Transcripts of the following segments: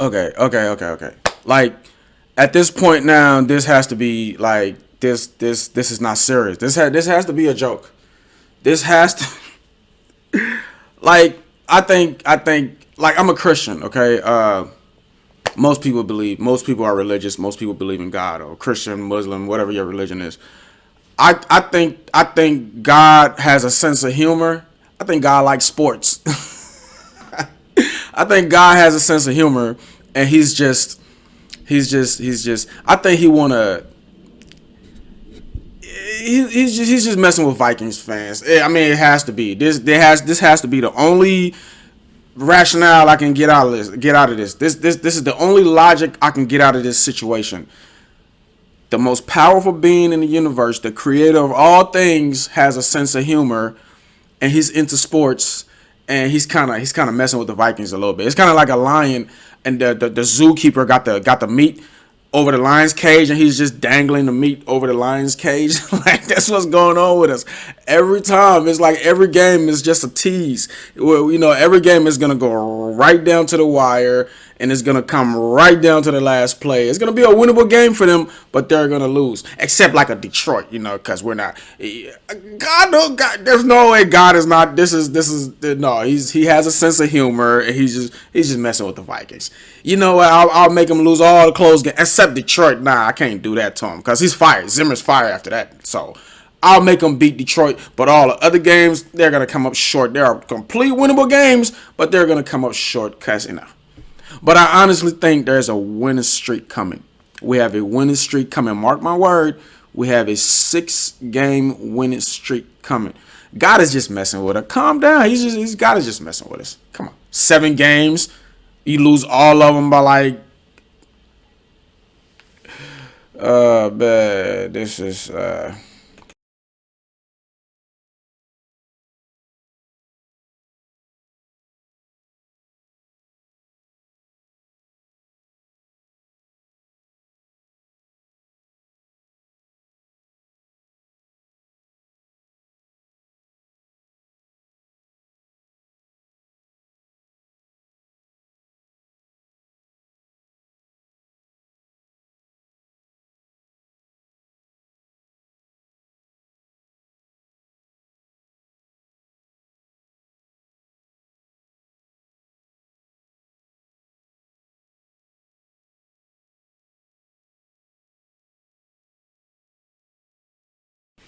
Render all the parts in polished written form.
Okay. Like at this point now, this has to be like this is not serious. This has to be a joke. This has to like I think like I'm a Christian, okay? Most people are religious, most people believe in God or Christian, Muslim, whatever your religion is. I think God has a sense of humor. I think God likes sports. I think God has a sense of humor, and he's just. I think he wanna. He's just messing with Vikings fans. I mean, it has to be this has to be the only rationale I can get out of this. This is the only logic I can get out of this situation. The most powerful being in the universe, the creator of all things, has a sense of humor, and he's into sports, and he's kind of messing with the Vikings a little bit. It's kind of like a lion, and the zookeeper got the meat over the lion's cage, and he's just dangling the meat over the lion's cage. Like that's what's going on with us. Every time it's like every game is just a tease. Well, every game is gonna go right down to the wire, and it's gonna come right down to the last play. It's gonna be a winnable game for them, but they're gonna lose. Except like a Detroit, because we're not. God, no, God, there's no way God is not. This is no. He has a sense of humor, and he's just messing with the Vikings. You know what? I'll make him lose all the close games except Detroit. Nah, I can't do that to him because he's fired. Zimmer's fired after that. So I'll make him beat Detroit. But all the other games, they're gonna come up short. They are complete winnable games, but they're gonna come up short because. But I honestly think there's a winning streak coming. We have a winning streak coming. Mark my word. We have a 6-game winning streak coming. God is just messing with us. Calm down. God is just messing with us. Come on. 7 games. You lose all of them by like. But this is.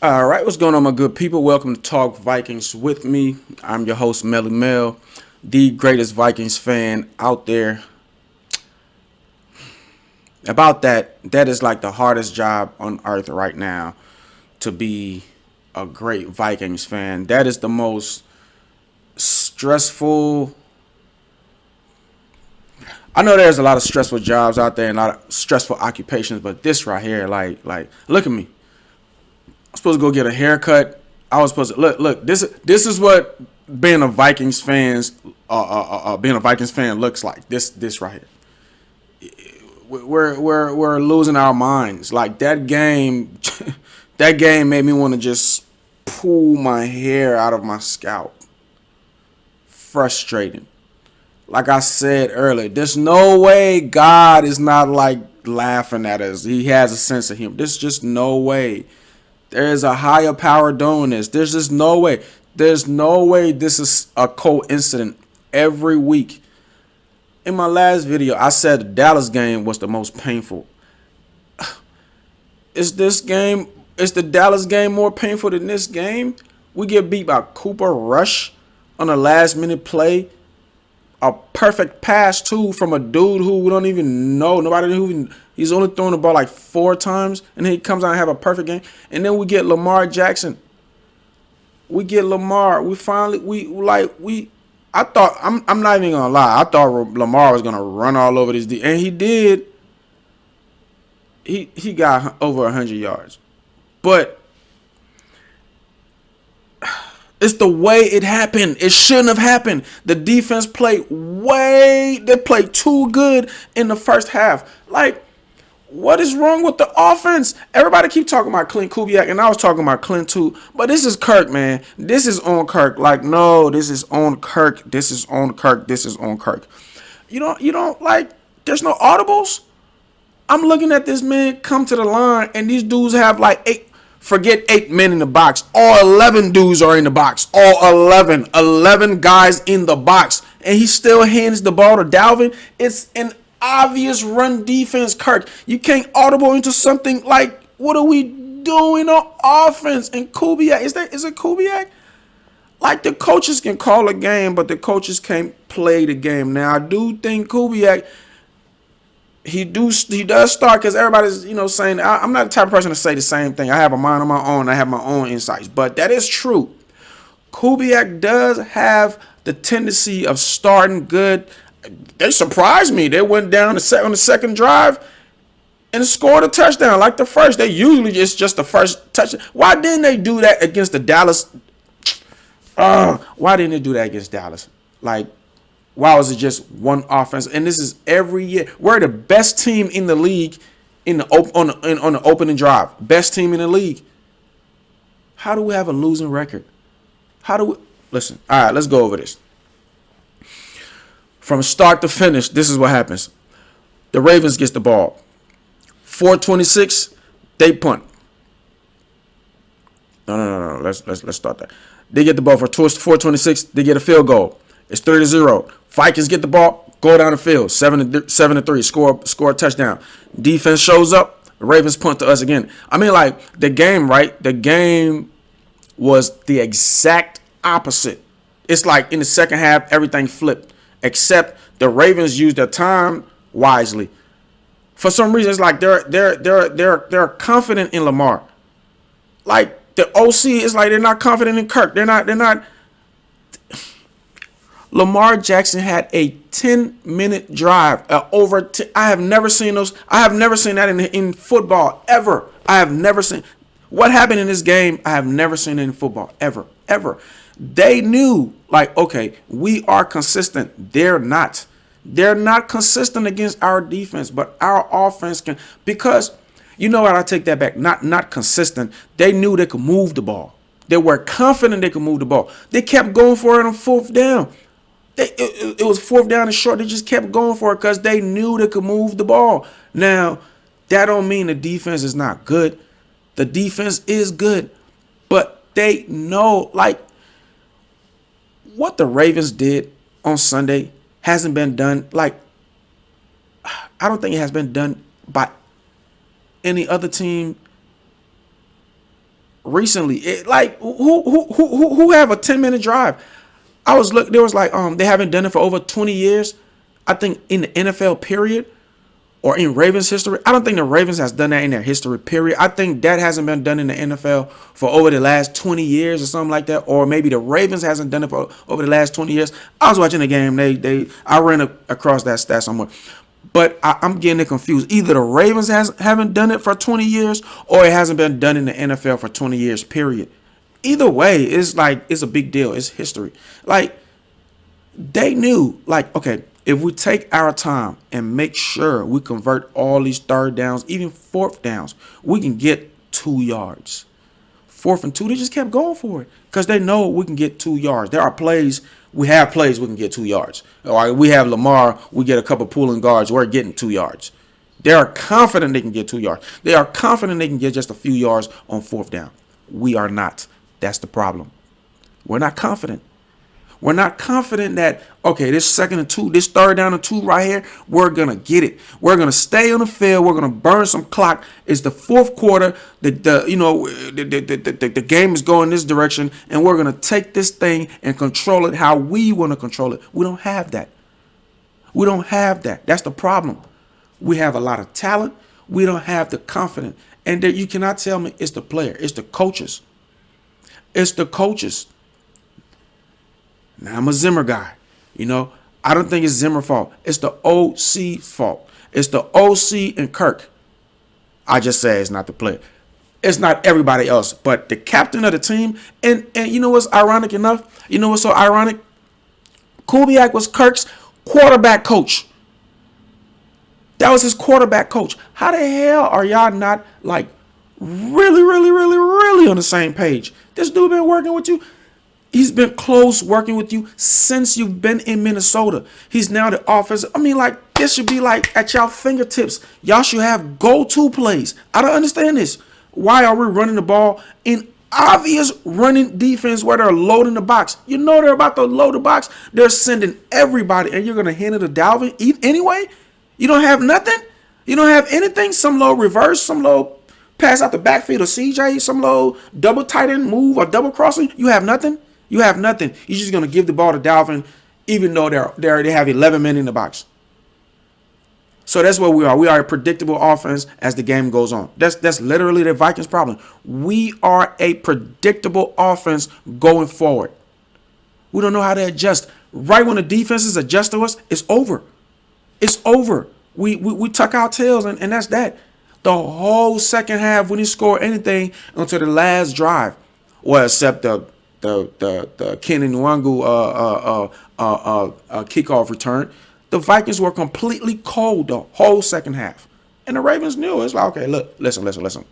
All right, what's going on, my good people? Welcome to Talk Vikings with me. I'm your host, Melly Mel, the greatest Vikings fan out there. About that is like the hardest job on earth right now to be a great Vikings fan. That is the most stressful. I know there's a lot of stressful jobs out there and a lot of stressful occupations, but this right here, like, look at me. I'm supposed to go get a haircut. I was supposed to look. This is what being a being a Vikings fan looks like. This right here. We're losing our minds. Like that game, that game made me want to just pull my hair out of my scalp. Frustrating. Like I said earlier, there's no way God is not like laughing at us. He has a sense of humor. There's just no way. There is a higher power doing this. There's just no way. There's no way this is a coincidence every week. In my last video, I said the Dallas game was the most painful. Is the Dallas game more painful than this game? We get beat by Cooper Rush on a last minute play. A perfect pass too from a dude who we don't even know. He's only thrown the ball like 4 times, and then he comes out and have a perfect game. And then we get Lamar Jackson. We get Lamar. I thought I'm not even gonna lie. I thought Lamar was gonna run all over this, and he did. He got over 100 yards, but it's the way it happened. It shouldn't have happened. The defense played they played too good in the first half. Like, what is wrong with the offense? Everybody keep talking about Clint Kubiak, and I was talking about Clint too. But this is Kirk, man. This is on Kirk. Like, no, this is on Kirk. This is on Kirk. This is on Kirk. You don't like There's no audibles. I'm looking at this man come to the line, and these dudes have like 8 men in the box. All 11 dudes are in the box. All 11 guys in the box. And he still hands the ball to Dalvin. It's an obvious run defense, Kirk. You can't audible into something like, what are we doing on offense? And Kubiak, is it Kubiak? Like, the coaches can call a game, but the coaches can't play the game. Now, I do think Kubiak, he does start, because everybody's, saying, I'm not the type of person to say the same thing. I have a mind of my own. I have my own insights. But that is true. Kubiak does have the tendency of starting good. They surprised me. They went down on the second drive and scored a touchdown like the first. They usually just the first touchdown. Why didn't they do that against the Dallas? Why didn't they do that against Dallas? Like, why was it just one offense? And this is every year. We're the best team in the league on the opening drive. Best team in the league. How do we have a losing record? Listen, all right, let's go over this. From start to finish, this is what happens. The Ravens gets the ball. 4:26, they punt. No. Let's start that. They get the ball for 4:26. They get a field goal. It's 3-0. Vikings get the ball, go down the field. 7-3. Score a touchdown. Defense shows up. The Ravens punt to us again. I mean, like, the game, right? The game was the exact opposite. It's like in the second half, everything flipped, except the Ravens used their time wisely. For some reason, it's like they're confident in Lamar. Like, the OC is like they're not confident in Kirk. They're not. Lamar Jackson had a 10-minute drive. I have never seen those. I have never seen that in football ever. I have never seen what happened in this game. I have never seen it in football ever. They knew, like, okay, we are consistent. They're not. They're not consistent against our defense, but our offense can. Because, you know what, I take that back. Not consistent. They knew they could move the ball. They were confident they could move the ball. They kept going for it on fourth down. It was fourth down and short. They just kept going for it because they knew they could move the ball. Now, that don't mean the defense is not good. The defense is good. But they know, like, what the Ravens did on Sunday hasn't been done. Like, I don't think it has been done by any other team recently. Who have a 10-minute drive? There was like, they haven't done it for over 20 years. I think in the NFL period or in Ravens history. I don't think the Ravens has done that in their history period. I think that hasn't been done in the NFL for over the last 20 years or something like that. Or maybe the Ravens hasn't done it for over the last 20 years. I was watching the game. I ran across that stat somewhere. But I'm getting it confused. Either the Ravens haven't done it for 20 years or it hasn't been done in the NFL for 20 years, period. Either way, it's like, it's a big deal. It's history. Like, they knew, like, okay, if we take our time and make sure we convert all these third downs, even fourth downs, we can get 2 yards. 4th and 2, they just kept going for it because they know we can get 2 yards. There are plays, we can get 2 yards. Or we have Lamar, we get a couple pulling guards, we're getting 2 yards. They are confident they can get 2 yards. They are confident they can get just a few yards on fourth down. We are not. That's the problem. We're not confident. We're not confident that, okay, this 2nd and 2, this 3rd down and 2 right here, we're going to get it. We're going to stay on the field. We're going to burn some clock. It's the 4th quarter. The game is going this direction, and we're going to take this thing and control it how we want to control it. We don't have that. We don't have that. That's the problem. We have a lot of talent. We don't have the confidence. And that you cannot tell me it's the player. It's the coaches. It's the coaches. Now, I'm a Zimmer guy. I don't think it's Zimmer's fault. It's the OC fault. It's the OC and Kirk. I just say it's not the player. It's not everybody else, but the captain of the team. And you know what's ironic enough? You know what's so ironic? Kubiak was Kirk's quarterback coach. That was his quarterback coach. How the hell are y'all not, like, really on the same page? This dude been working with you. He's been close working with you since you've been in Minnesota. He's now the offensive. I mean, like, this should be like at y'all fingertips. Y'all should have go-to plays. I don't understand this. Why are we running the ball in obvious running defense where they're loading the box? You know they're about to load the box. They're sending everybody, and you're going to hand it to Dalvin anyway? You don't have nothing? You don't have anything? Some low reverse, some low pass out the backfield of CJ, some low double tight end move or double crossing? You have nothing? You have nothing. You're just going to give the ball to Dalvin even though they have 11 men in the box. So that's what we are. We are a predictable offense as the game goes on. That's literally the Vikings' problem. We are a predictable offense going forward. We don't know how to adjust. Right when the defenses adjust to us, it's over. It's over. We tuck our tails, and that's that. The whole second half, we didn't score anything until the last drive. Well, except the Kenny Nwangu kickoff return. The Vikings were completely cold the whole second half. And the Ravens knew. It's like, okay, look, listen.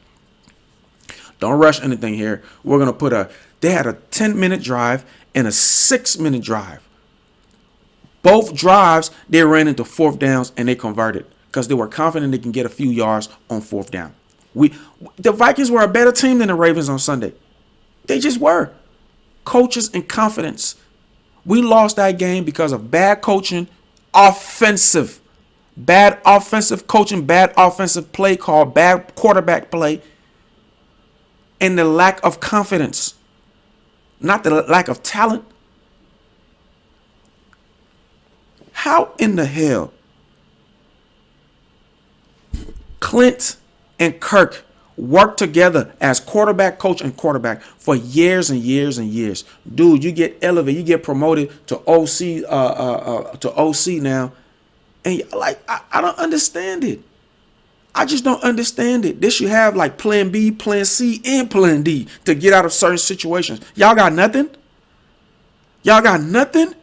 Don't rush anything here. We're going to they had a 10-minute drive and a 6-minute drive. Both drives, they ran into fourth downs and they converted because they were confident they can get a few yards on fourth down. The Vikings were a better team than the Ravens on Sunday. They just were. Coaches and confidence. We lost that game because of bad coaching, bad offensive coaching, bad offensive play call, bad quarterback play, and the lack of confidence, not the lack of talent. How in the hell Clint and Kirk worked together as quarterback coach and quarterback for years and years and years? Dude, you get elevated, you get promoted to OC now, and I don't understand it. I just don't understand it. This should have like plan B, plan C, and plan D to get out of certain situations. Y'all got nothing? Y'all got nothing?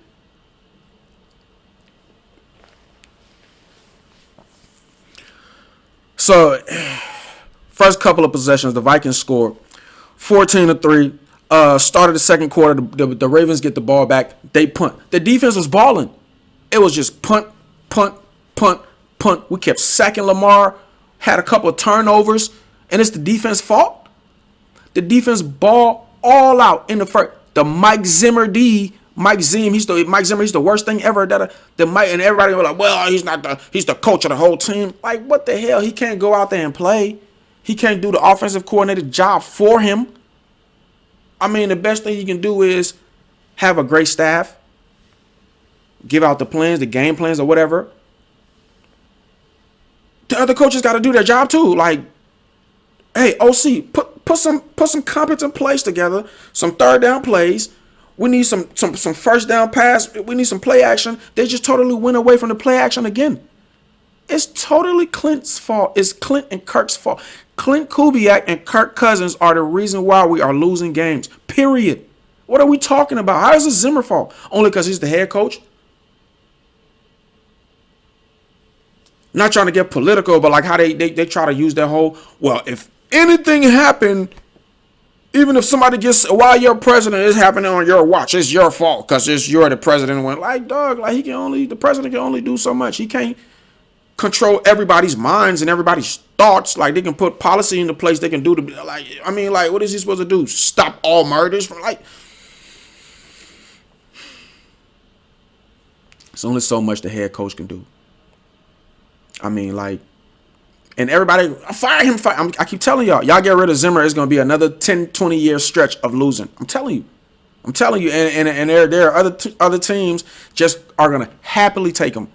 So, first couple of possessions, the Vikings scored 14-3. Started the second quarter, the Ravens get the ball back. They punt. The defense was balling. It was just punt. We kept sacking Lamar, had a couple of turnovers, and it's the defense's fault. The defense ball all out in the first. The Mike Zimmer, he's the worst thing ever. And everybody was like, well, he's the coach of the whole team. Like, what the hell? He can't go out there and play. He can't do the offensive coordinator job for him. I mean, the best thing you can do is have a great staff, give out the plans, the game plans, or whatever. The other coaches got to do their job too. Like, hey, OC, put some competent plays together, some third down plays. We need some first down pass. We need some play action. They just totally went away from the play action again. It's totally Clint's fault. It's Clint and Kirk's fault. Clint Kubiak and Kirk Cousins are the reason why we are losing games. Period. What are we talking about? How is it Zimmer fault? Only because he's the head coach? Not trying to get political, but like how they try to use that whole, well, if anything happened, even if somebody gets, while you're president, it's happening on your watch, it's your fault because you're the president. Went like, dog, like the president can only do so much. He can't control everybody's minds and everybody's thoughts. Like, they can put policy into place. They can do what is he supposed to do? Stop all murders from It's only so much the head coach can do. I mean, and everybody, fire him. I keep telling y'all get rid of Zimmer, it's going to be another 10, 20 year stretch of losing. I'm telling you. And there are other teams just are going to happily take him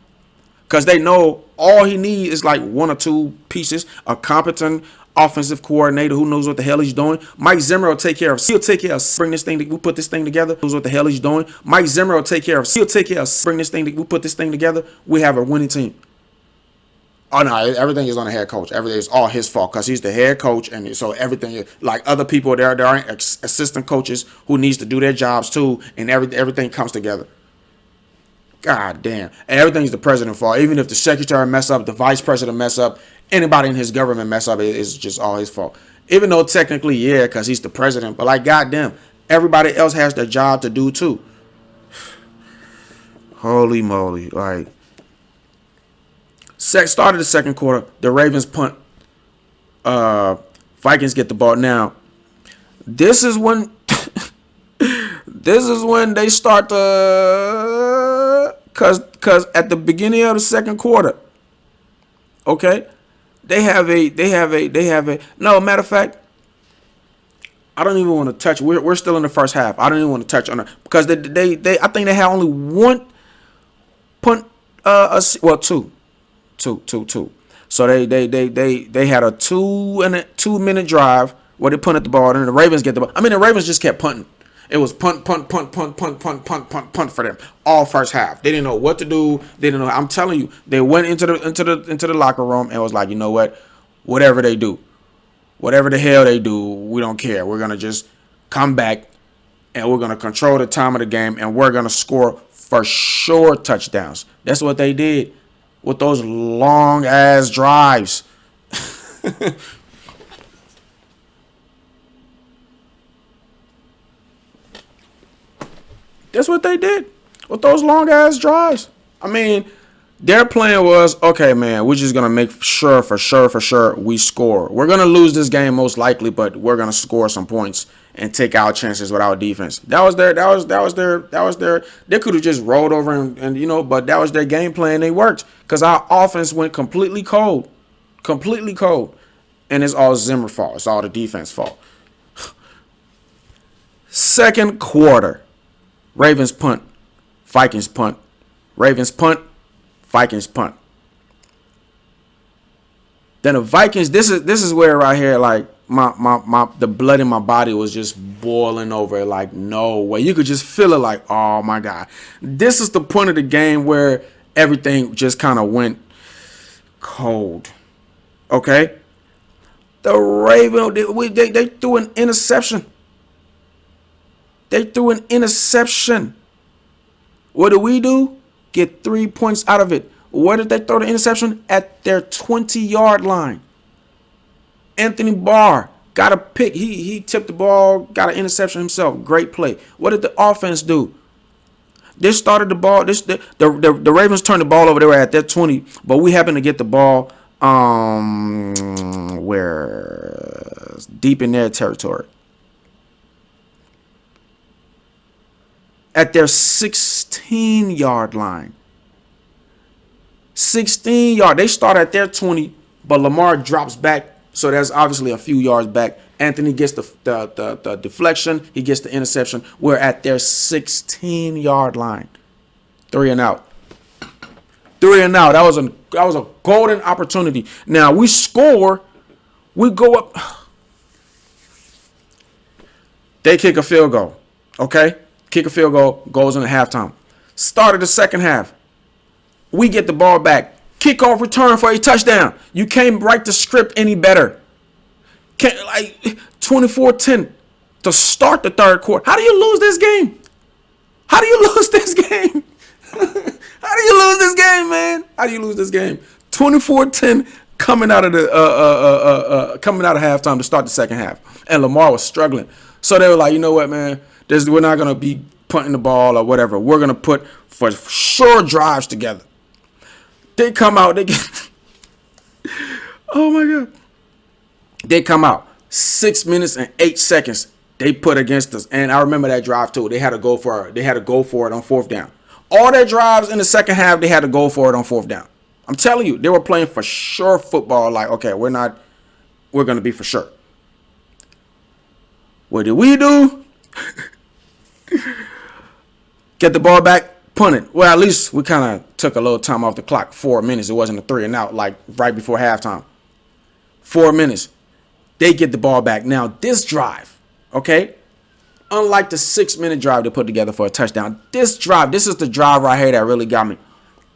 because they know all he needs is like one or two pieces, a competent offensive coordinator who knows what the hell he's doing. Mike Zimmer will take care of. He'll take care of bring this thing. We put this thing together. Knows what the hell he's doing. Mike Zimmer will take care of. He'll take care of bring this thing. We put this thing together. We have a winning team. Oh no! Everything is on the head coach. Everything is all his fault because he's the head coach, and so everything is like other people. There aren't assistant coaches who needs to do their jobs too, and everything comes together. God damn! And everything's the president's fault. Even if the secretary mess up, the vice president mess up, anybody in his government mess up, it's just all his fault. Even though technically, yeah, because he's the president, but like goddamn, Everybody else has their job to do too. Holy moly. Like, started the second quarter. The Ravens punt. Vikings get the ball. Now, this is when they start to, cause at the beginning of the second quarter, okay, they have a no, matter of fact, I don't even want to touch. We're still in the first half. I don't even want to touch on it because they I think they had only one punt, two. So they had a 2 minute drive where they punted the ball and the Ravens get the ball. I mean, the Ravens just kept punting. It was punt for them all first half. They didn't know what to do. They didn't know. I'm telling you, they went into the locker room and was like, you know what, whatever they do, whatever the hell they do, we don't care. We're gonna just come back and we're gonna control the time of the game and we're gonna score for sure touchdowns. That's what they did with those long ass drives. That's what they did with those long ass drives. I mean, their plan was, okay, man, we're just gonna make sure for sure we score. We're gonna lose this game most likely, but we're gonna score some points and take our chances with our defense. That was their. They could have just rolled over and but that was their game plan. They worked because our offense went completely cold, and it's all Zimmer's fault. It's all the defense fault. Second quarter. Ravens punt, Vikings punt, Ravens punt, Vikings punt. Then the Vikings, this is where right here, like the blood in my body was just boiling over. Like, no way. You could just feel it like, oh my God. This is the point of the game where everything just kind of went cold. Okay? The Ravens, they threw an interception. What do we do? Get 3 points out of it. Where did they throw the interception? At their 20-yard line. Anthony Barr got a pick. He tipped the ball, got an interception himself. Great play. What did the offense do? They started the ball. The Ravens turned the ball over. They were at their 20, but we happened to get the ball where deep in their territory. At their 16-yard line. 16-yard. They start at their 20, but Lamar drops back, so that's obviously a few yards back. Anthony gets the deflection. He gets the interception. We're at their 16-yard line. 3 and out. That was a golden opportunity. Now we score. We go up. They kick a field goal. Okay? Kick a field goal, goes into halftime. Started the second half. We get the ball back. Kickoff return for a touchdown. You can't write the script any better. 24-10 to start the third quarter. How do you lose this game? How do you lose this game, man? How do you lose this game? 24-10 coming out of halftime to start the second half. And Lamar was struggling. So they were like, you know what, man? We're not going to be punting the ball or whatever. We're going to put for sure drives together. They come out. Oh, my God. They come out. 6 minutes and 8 seconds they put against us. And I remember that drive, too. They had to go for it on fourth down. All their drives in the second half, they had to go for it on fourth down. I'm telling you, they were playing for sure football. Like, okay, we're going to be for sure. What did we do? Get the ball back, punt it. Well, at least we kind of took a little time off the clock. 4 minutes. It wasn't a 3 and out like right before halftime. 4 minutes. They get the ball back. Now, this drive, okay, unlike the 6-minute drive they put together for a touchdown, this is the drive right here that really got me.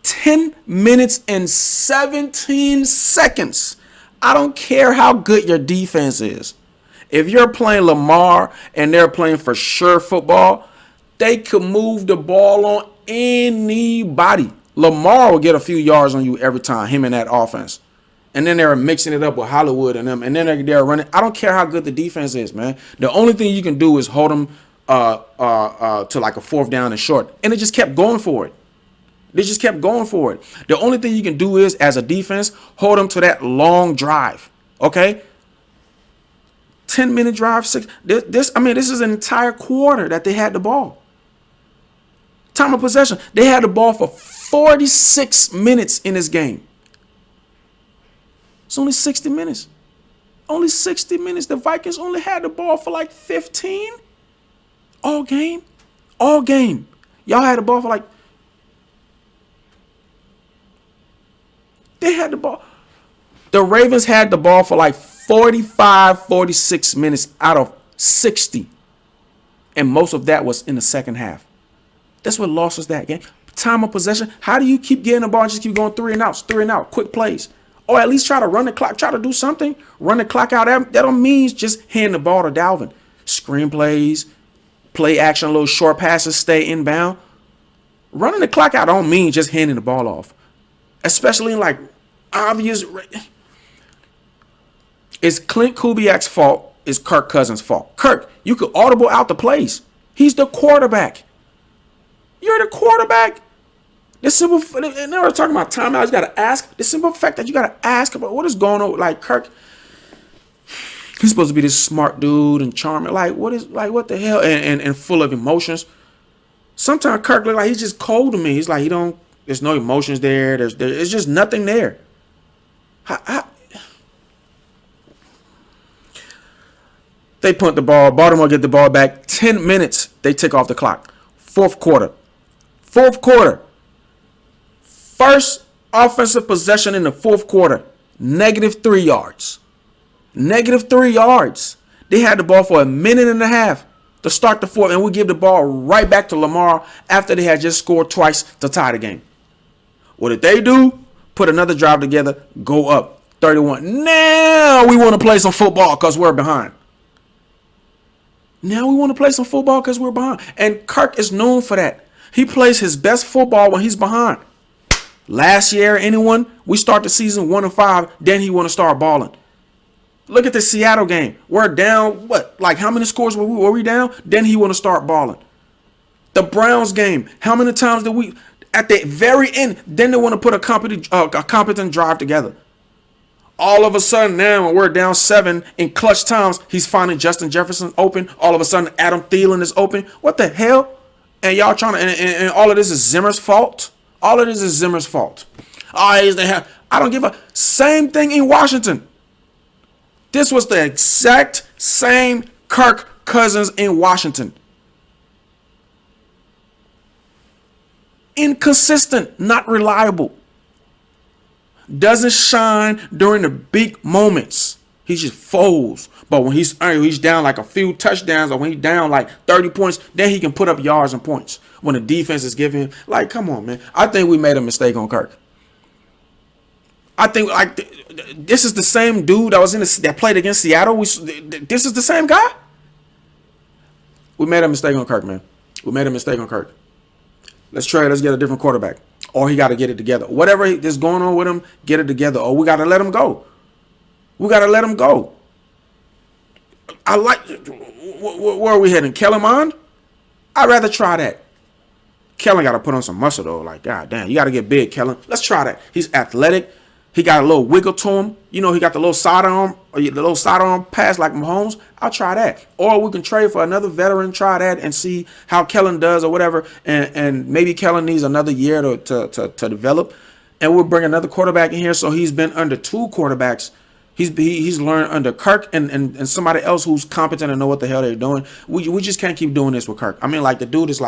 10 minutes and 17 seconds. I don't care how good your defense is. If you're playing Lamar and they're playing for sure football, they could move the ball on anybody. Lamar will get a few yards on you every time, him and that offense. And then they're mixing it up with Hollywood and them. And then they're running. I don't care how good the defense is, man. The only thing you can do is hold them to like a 4th down and short, and they just kept going for it. They just kept going for it. The only thing you can do is, as a defense, hold them to that long drive. Okay, 10-minute drive, this is an entire quarter that they had the ball. Time of possession, they had the ball for 46 minutes in this game. It's only 60 minutes. Only 60 minutes. The Vikings only had the ball for like 15 all game. All game. Y'all had the ball for like. They had the ball. The Ravens had the ball for like 45, 46 minutes out of 60. And most of that was in the second half. That's what lost us that game. Time of possession. How do you keep getting the ball and just keep going 3 and outs, 3 and out, quick plays? Or at least try to run the clock, try to do something. Run the clock out. That don't mean just hand the ball to Dalvin. Screen plays, play action, little short passes, stay inbound. Running the clock out don't mean just handing the ball off. Especially in like obvious. It's Clint Kubiak's fault. It's Kirk Cousins' fault. Kirk, you could audible out the plays. He's the quarterback. You're the quarterback. The simple, and they were talking about timeouts. You got to ask. The simple fact that you got to ask about what is going on. Like Kirk, he's supposed to be this smart dude and charming. Like what the hell? And full of emotions. Sometimes Kirk look like he's just cold to me. He's like there's no emotions there. There's just nothing there. They punt the ball. Baltimore get the ball back. 10 minutes. They take off the clock. Fourth quarter. First offensive possession in the fourth quarter. -3 yards. -3 yards. They had the ball for a minute and a half to start the fourth, and we give the ball right back to Lamar after they had just scored twice to tie the game. What did they do? Put another drive together, go up 31. Now we want to play some football because we're behind. And Kirk is known for that. He plays his best football when he's behind. Last year, we start the season 1-5, then he want to start balling. Look at the Seattle game. We're down, how many scores were we down? Then he want to start balling. The Browns game, how many times did we, at the very end, then they want to put a competent drive together. All of a sudden now, when we're down 7 in clutch times, he's finding Justin Jefferson open. All of a sudden, Adam Thielen is open. What the hell? And y'all trying to, and all of this is Zimmer's fault? All of this is Zimmer's fault. I don't give a, same thing in Washington. This was the exact same Kirk Cousins in Washington. Inconsistent, not reliable. Doesn't shine during the big moments. He just folds. But when he's down like a few touchdowns, or when he's down like 30 points, then he can put up yards and points. When the defense is giving him, come on, man. I think we made a mistake on Kirk. I think this is the same dude that played against Seattle. This is the same guy. We made a mistake on Kirk, man. We made a mistake on Kirk. Let's get a different quarterback. Or he got to get it together. Whatever is going on with him, get it together. Or we got to let him go. Where are we heading? Kellen Mond? I'd rather try that. Kellen got to put on some muscle, though. God damn, you got to get big, Kellen. Let's try that. He's athletic. He got a little wiggle to him. He got the little sidearm pass like Mahomes. I'll try that. Or we can trade for another veteran, try that, and see how Kellen does or whatever. And maybe Kellen needs another year to develop. And we'll bring another quarterback in here. So he's been under 2 quarterbacks. He's learned under Kirk and somebody else who's competent and know what the hell they're doing. We just can't keep doing this with Kirk. The dude is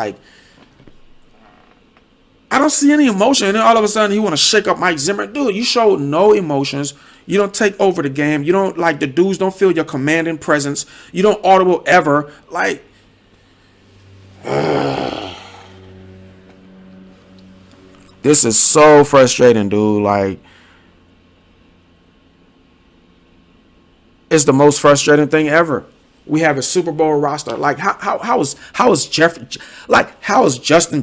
I don't see any emotion. And then all of a sudden he want to shake up Mike Zimmer. Dude, you showed no emotions. You don't take over the game. You don't the dudes don't feel your commanding presence. You don't audible ever. This is so frustrating, dude. It's the most frustrating thing ever. We have a Super Bowl roster. How is Justin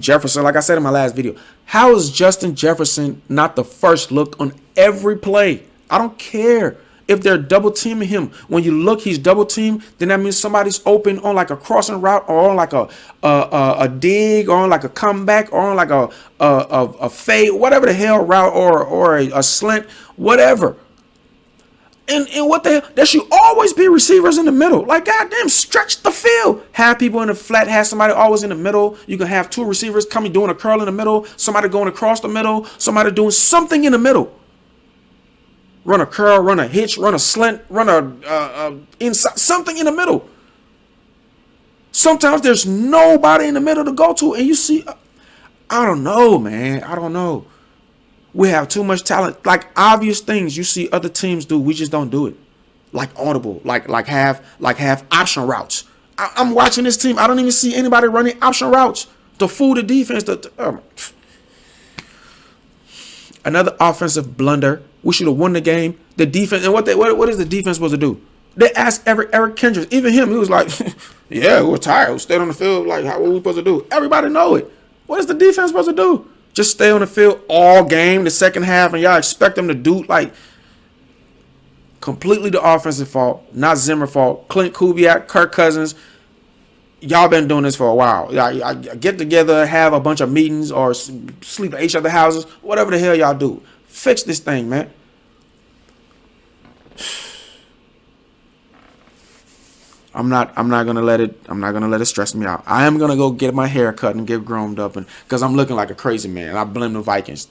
Jefferson? Like I said in my last video, how is Justin Jefferson not the first look on every play? I don't care if they're double teaming him, when you look, he's double teamed, then that means somebody's open on like a crossing route or on like a dig or on like a comeback or on like a fade, whatever the hell route or a slant, whatever. And what the hell? There should always be receivers in the middle. Like, goddamn, stretch the field. Have people in the flat, have somebody always in the middle. You can have two receivers coming doing a curl in the middle, somebody going across the middle, somebody doing something in the middle. Run a curl, run a hitch, run a slant, run a inside, something in the middle. Sometimes there's nobody in the middle to go to, and you see, I don't know, man. I don't know. We have too much talent. Like obvious things you see other teams do, we just don't do it. Like audible, like have option routes. I'm watching this team. I don't even see anybody running option routes to fool the defense. Another offensive blunder. We should have won the game. The defense, and what is the defense supposed to do? They asked Eric Kendricks, even him, he was like, yeah, we're tired. We stayed on the field. Like, what are we supposed to do? Everybody know it. What is the defense supposed to do? Just stay on the field all game, the second half, and y'all expect them to do like completely the offensive fault, not Zimmer fault. Clint Kubiak, Kirk Cousins, y'all been doing this for a while. Y'all get together, have a bunch of meetings, or sleep at each other's houses, whatever the hell y'all do. Fix this thing, man. I'm not gonna let it stress me out. I am gonna go get my hair cut and get groomed up, and because I'm looking like a crazy man. I blame the Vikings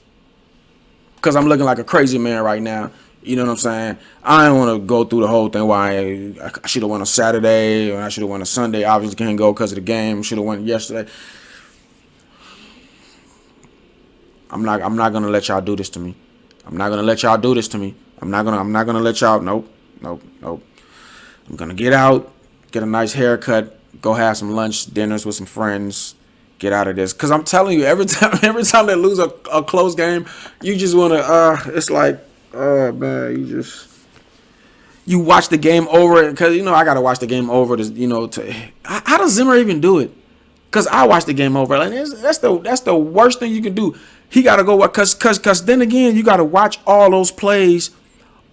because I'm looking like a crazy man right now. You know what I'm saying? I don't want to go through the whole thing. Why I should have won on Saturday or I should have won on Sunday. Obviously can't go because of the game. Should have won yesterday. I'm not gonna let y'all do this to me. I'm not gonna let y'all do this to me. I'm not gonna let y'all. Nope. I'm gonna get out. Get a nice haircut, go have some lunch, dinners with some friends, get out of this. Because I'm telling you, every time they lose a close game, you just want to, it's like, man, you watch the game over. Because, I got to watch the game over how does Zimmer even do it? Because I watch the game over. Like, that's the worst thing you can do. He got to go, because then again, you got to watch all those plays,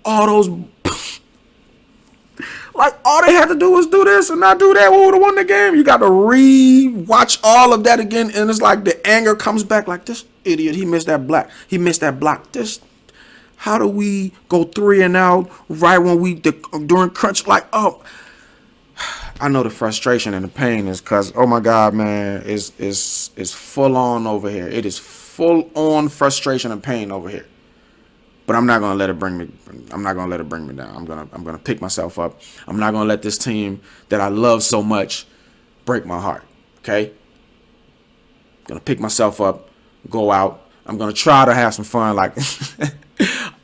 all those. Like, all they had to do was do this and not do that. We would have won the game. You got to re-watch all of that again. And it's like the anger comes back like, this idiot, he missed that block. How do we go 3 and out right when during crunch? Like, I know the frustration and the pain is because, oh my God, man, is full on over here. It is full on frustration and pain over here. But I'm not gonna let it bring me. I'm not gonna let it bring me down. I'm gonna pick myself up. I'm not gonna let this team that I love so much break my heart. Okay. I'm gonna pick myself up, go out. I'm gonna try to have some fun. Like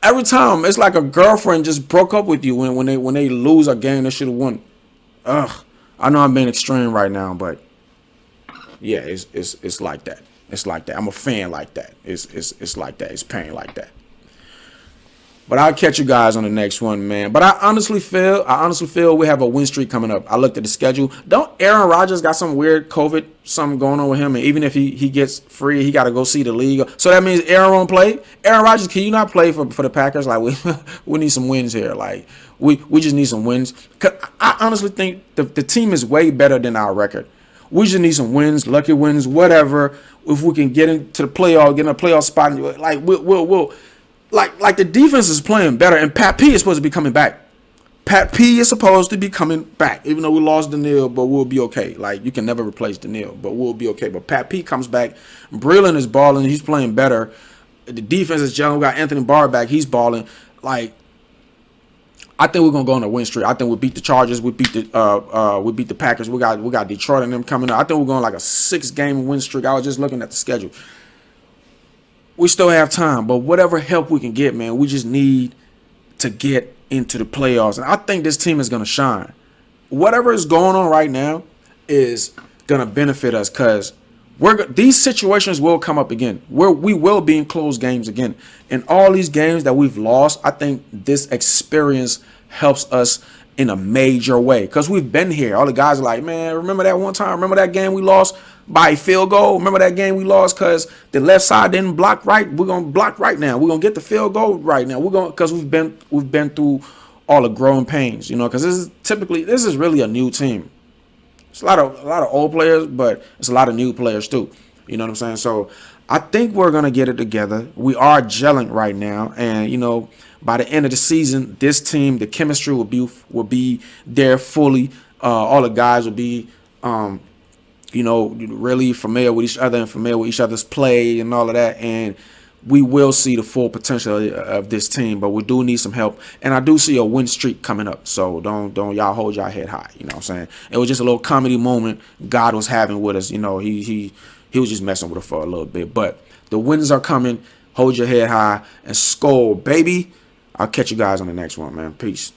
every time, it's like a girlfriend just broke up with you when they lose a game they should have won. I know I'm being extreme right now, but yeah, it's like that. It's like that. I'm a fan like that. It's like that. It's pain like that. But I'll catch you guys on the next one, man. But I honestly feel we have a win streak coming up. I looked at the schedule. Don't Aaron Rodgers got some weird COVID, something going on with him, and even if he gets free, he got to go see the league. So that means Aaron won't play. Aaron Rodgers, can you not play for the Packers? Like we need some wins here. Like we just need some wins. 'Cause I honestly think the team is way better than our record. We just need some wins, lucky wins, whatever. If we can get into the playoff, get in a playoff spot, like we'll. Like the defense is playing better, and Pat P is supposed to be coming back. Pat P is supposed to be coming back, even though we lost Daniil, but we'll be okay. Like, you can never replace Daniil, but we'll be okay. But Pat P comes back. Breland is balling. He's playing better. The defense is young. We got Anthony Barr back. He's balling. Like, I think we're gonna go on a win streak. I think we beat the Chargers. We beat the Packers. We got Detroit and them coming up. I think we're going like a 6-game win streak. I was just looking at the schedule. We still have time, but whatever help we can get, man, we just need to get into the playoffs. And I think this team is going to shine. Whatever is going on right now is going to benefit us because these situations will come up again. We will be in close games again. And all these games that we've lost, I think this experience helps us in a major way because we've been here. All the guys are like, man, remember that one time? Remember that game we lost by a field goal? Remember that game we lost because the left side didn't block right? We're gonna block right now. We're gonna get the field goal right now. We're gonna because we've been through all the growing pains, because this is really a new team. It's a lot of old players, but it's a lot of new players too. You know what I'm saying? So I think we're gonna get it together. We are gelling right now, and by the end of the season, this team, the chemistry will be there fully. All the guys will be, really familiar with each other and familiar with each other's play and all of that, and we will see the full potential of this team, but we do need some help. And I do see a win streak coming up. So don't y'all hold y'all head high. You know what I'm saying? It was just a little comedy moment God was having with us. He was just messing with us for a little bit. But the wins are coming. Hold your head high and score, baby. I'll catch you guys on the next one, man. Peace.